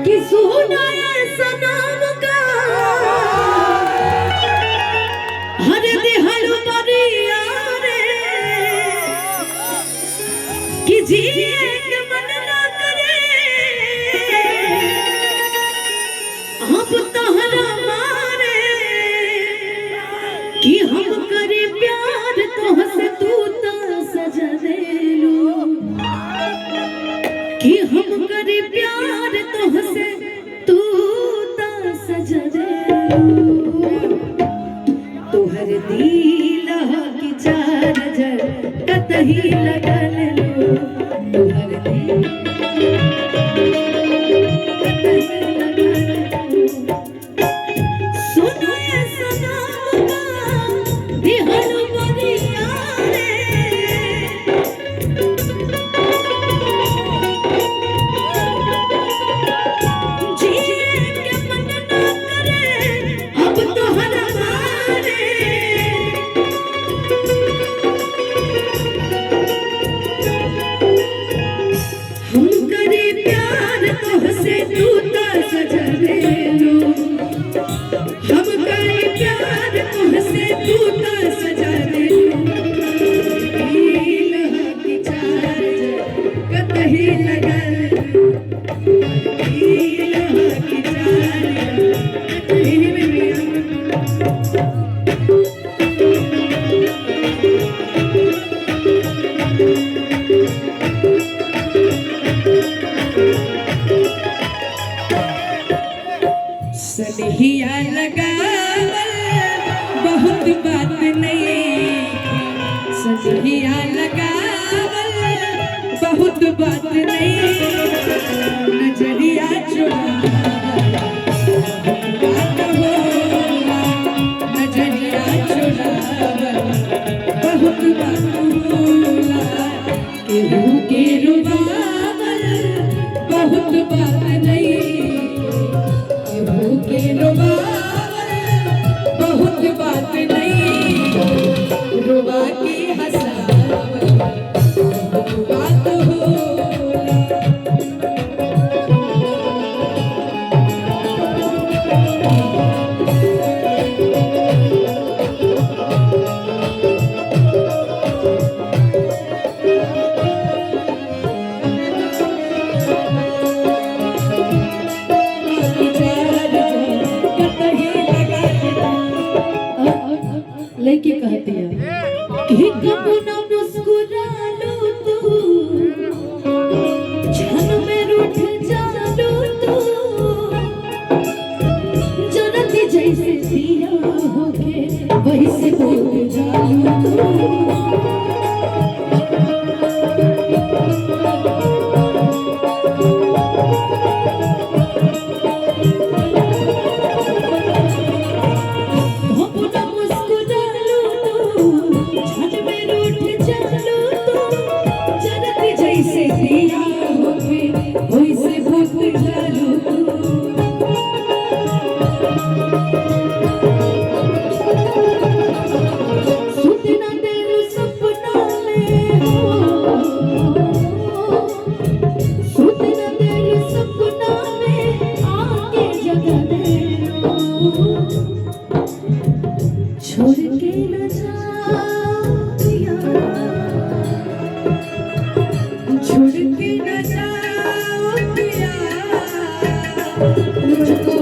कि सुना ऐसा नाम का हर दिहल परिया रे कि जिए के मन ना करे अब तहरा मारे कि हम करे प्यार तोहसे तू तो सजा देलू कि हम करे प्यार तोहसे तू तो सजा देलू तोहर दिल की चार जर कतही लगल लो तोहर दिल कतही लगल लो सुनो ये सनम का दिहल परिया रे सनहिया लगावल बहुत बात नहीं सनहिया लगावल बहुत बात नहीं नजरिया चुरावल बात होला नजरिया चुरावल बहुत बात होला केहू के रुबावल बहुत बात नहीं के रुबावल बहुत बात नहीं रुबा के हंसावल बात होला लड़की कहती है कि कबू ना मुस्कुरा लो तू क्षण में रूठ जालो तू जरती जैसे दिया होके वैसे बोल जालो तू छोड़ के न जाओ छोड़ के न जाओ मुझको